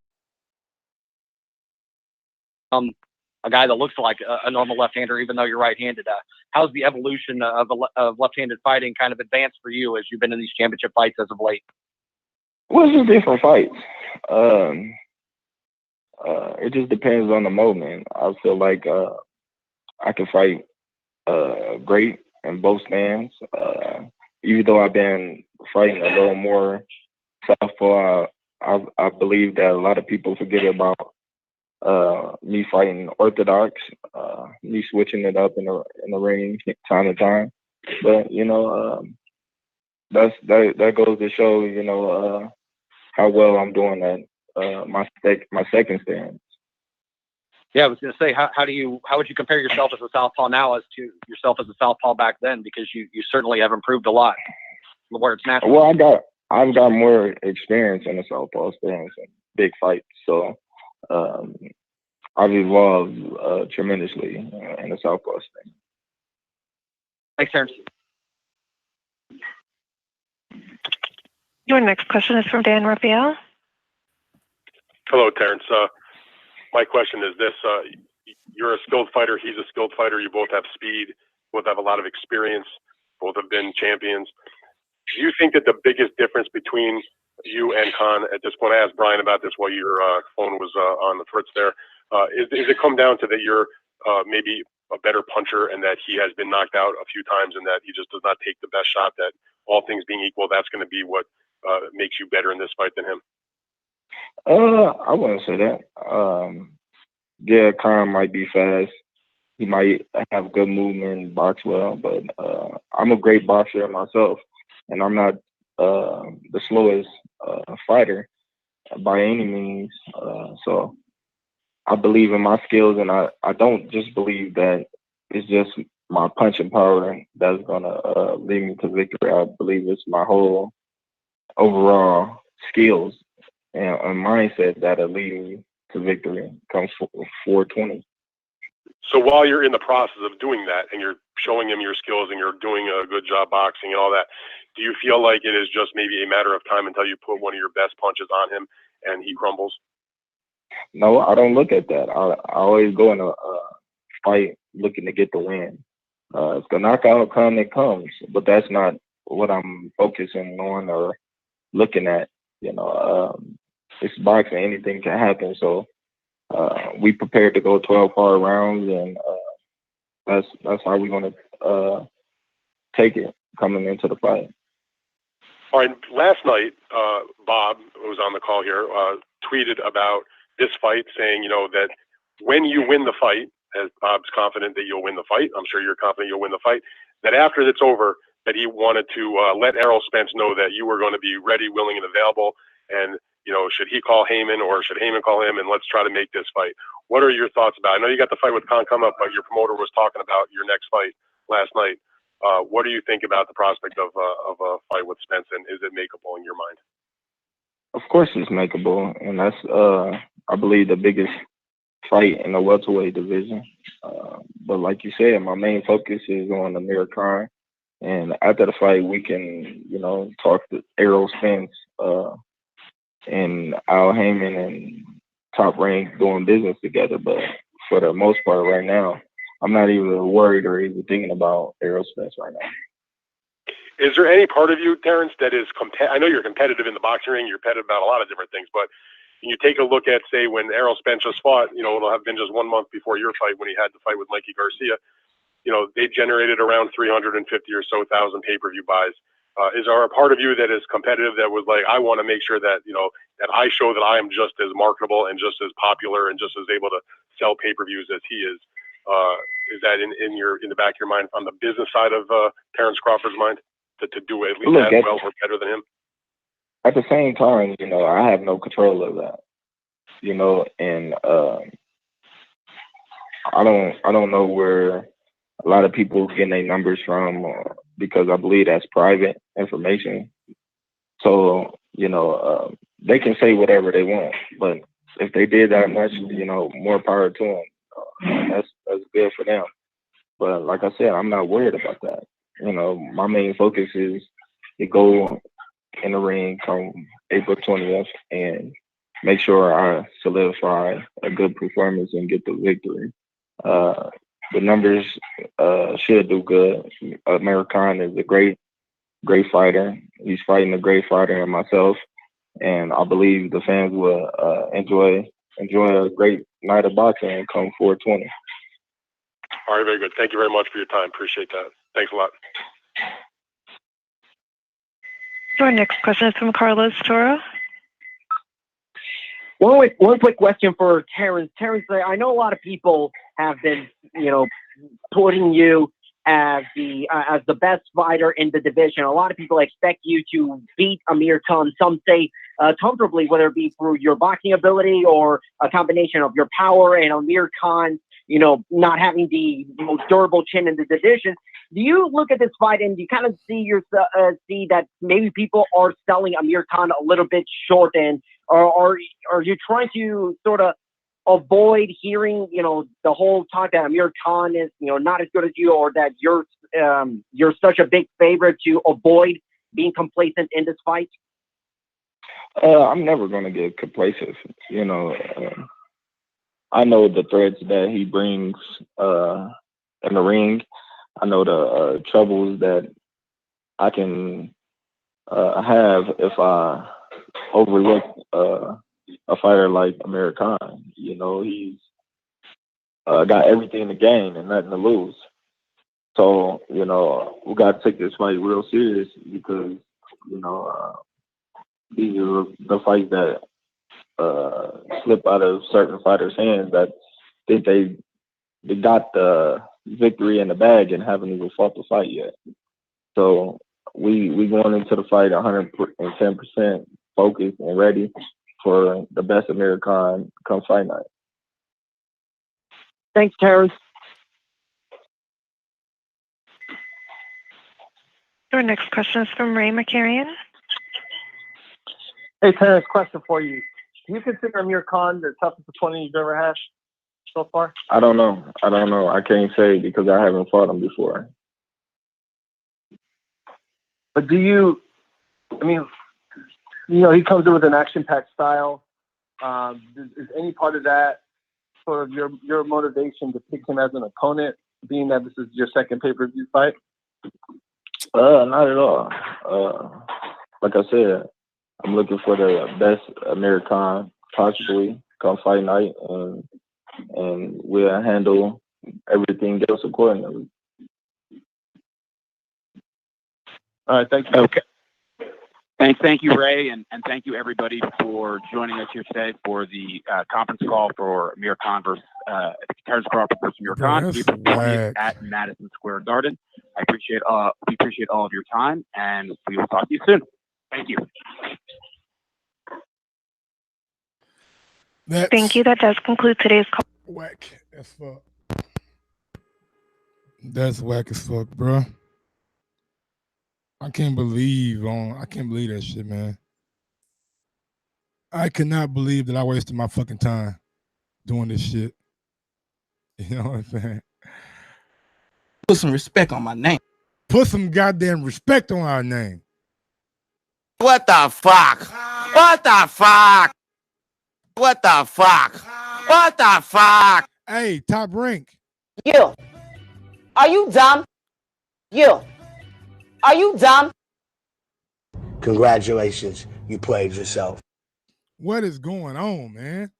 a guy that looks like a normal left-hander, even though you're right-handed? How's the evolution of left-handed fighting kind of advanced for you as you've been in these championship fights as of late? Well, it's just different fights. It just depends on the moment. I feel like I can fight great in both stands. Even though I've been fighting a little more southpaw, I believe that a lot of people forget about me fighting orthodox, me switching it up in the ring time to time. But that goes to show how well I'm doing at my second stand. Yeah, I was going to say, how would you compare yourself as a southpaw now as to yourself as a southpaw back then? Because you certainly have improved a lot where it's natural. Well, I've got more experience in the southpaw stance and big fights, so I've evolved tremendously in the southpaw stance. Thanks, Terence. Your next question is from Dan Raphael. Hello, Terence. My question is this. You're a skilled fighter. He's a skilled fighter. You both have speed. Both have a lot of experience. Both have been champions. Do you think that the biggest difference between you and Khan at this point, I asked Brian about this while your phone was on the fritz there, is it come down to that you're maybe a better puncher, and that he has been knocked out a few times, and that he just does not take the best shot, that all things being equal, that's going to be what makes you better in this fight than him? I wouldn't say that. Yeah, Khan might be fast. He might have good movement and box well, but I'm a great boxer myself, and I'm not the slowest fighter by any means. So I believe in my skills, and I don't just believe that it's just my punching power that's gonna lead me to victory. I believe it's my whole overall skills and mindset that'll lead me to victory. Comes 420. So while you're in the process of doing that, and you're showing him your skills, and you're doing a good job boxing and all that, do you feel like it is just maybe a matter of time until you put one of your best punches on him and he crumbles? No, I don't look at that. I always go in a fight looking to get the win. If the knockout comes, it comes, but that's not what I'm focusing on or looking at. It's boxing; anything can happen. So we prepared to go 12 hard rounds, and that's how we're gonna take it coming into the fight. All right. Last night, Bob, who was on the call here, tweeted about this fight, saying, that when you win the fight, as Bob's confident that you'll win the fight, I'm sure you're confident you'll win the fight, that after it's over, that he wanted to let Errol Spence know that you were going to be ready, willing, and available. And, you know, should he call Heyman or should Heyman call him? And let's try to make this fight. What are your thoughts about it? I know you got the fight with Khan come up, but your promoter was talking about your next fight last night. What do you think about the prospect of a fight with Spence, and is it makeable in your mind? Of course it's makeable, and that's I believe the biggest fight in the welterweight division. But like you said, my main focus is on Amir Khan, and after the fight we can, you know, talk to Errol Spence and Al Heyman and Top Rank doing business together. But for the most part right now, I'm not even worried or even thinking about Errol Spence right now. Is there any part of you, Terence, that is I know you're competitive in the boxing ring, you're competitive about a lot of different things, but when you take a look at, say, when Errol Spence just fought, you know, it'll have been just 1 month before your fight when he had the fight with Mikey Garcia, you know, they generated around 350 or so thousand pay-per-view buys. Is there a part of you that is competitive that was like, I want to make sure that, you know, that I show that I am just as marketable and just as popular and just as able to sell pay-per-views as he is? Is that in the back of your mind, on the business side of Terence Crawford's mind, to do at least as well or better than him? At the same time, you know, I have no control of that, you know, and I don't know where a lot of people getting their numbers from, because I believe that's private information. So, you know, they can say whatever they want, but if they did that much, you know, more power to them. That's good for them. But like I said, I'm not worried about that. You know, my main focus is to go in the ring come April 20th and make sure I solidify a good performance and get the victory. The numbers should do good. Amir Khan is a great fighter. He's fighting a great fighter in myself, and I believe the fans will enjoy a great night of boxing come 420. All right, very good. Thank you very much for your time. Appreciate that. Thanks a lot. Our next question is from Carlos Toro. One quick question for Terence. Terence, I know a lot of people have been, you know, putting you as the best fighter in the division. A lot of people expect you to beat Amir Khan. Some say comfortably, whether it be through your boxing ability or a combination of your power and Amir Khan, you know, not having the most durable chin in the division. Do you look at this fight and you kind of see see that maybe people are selling Amir Khan a little bit short, and or are you trying to sort of avoid hearing, you know, the whole talk that Amir Khan is, you know, not as good as you, or that you're such a big favorite, to avoid being complacent in this fight? I'm never going to get complacent. You know, I know the threats that he brings in the ring. I know the troubles that I can have if I overlook a fighter like Amir Khan. You know, he's got everything to gain and nothing to lose. So, you know, we got to take this fight real serious, because, you know, these are the fights that slip out of certain fighters' hands that think they got the victory in the bag and haven't even fought the fight yet. So we going into the fight 110% focused and ready for the best Amir Khan come fight night. Thanks, Terence. Our next question is from Ray McCarrion. Hey, Terence, question for you. Do you consider Amir Khan the toughest opponent you've ever had so far? I don't know. I can't say because I haven't fought him before. But do you, I mean, you know, he comes in with an action-packed style. Is any part of that sort of your motivation to pick him as an opponent, being that this is your second pay-per-view fight? Not at all. Like I said, I'm looking for the best Amir Khan possibly come fight night, and we'll handle everything else accordingly. All right, thank you. Okay. Thank you, Ray, and thank you, everybody, for joining us here today for the conference call for Amir Khan versus Terence Crawford versus Amir Khan, April 20th at Madison Square Garden. we appreciate all of your time, and we will talk to you soon. Thank you. Thank you. That does conclude today's call. Whack as fuck. That's whack as fuck, bro. I can't believe that shit, man. I cannot believe that I wasted my fucking time doing this shit. You know what I'm saying? Put some respect on my name. Put some goddamn respect on our name. What the fuck? What the fuck? What the fuck? What the fuck? Hey, Top Rank. You. Are you dumb? You. Are you dumb? Congratulations, you played yourself. What is going on, man?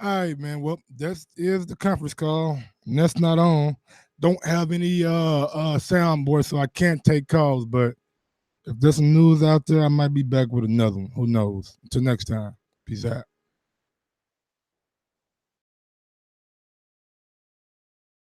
All right, man. Well, that is the conference call. And that's not on. Don't have any soundboard, so I can't take calls. But if there's some news out there, I might be back with another one. Who knows? Until next time. Peace out.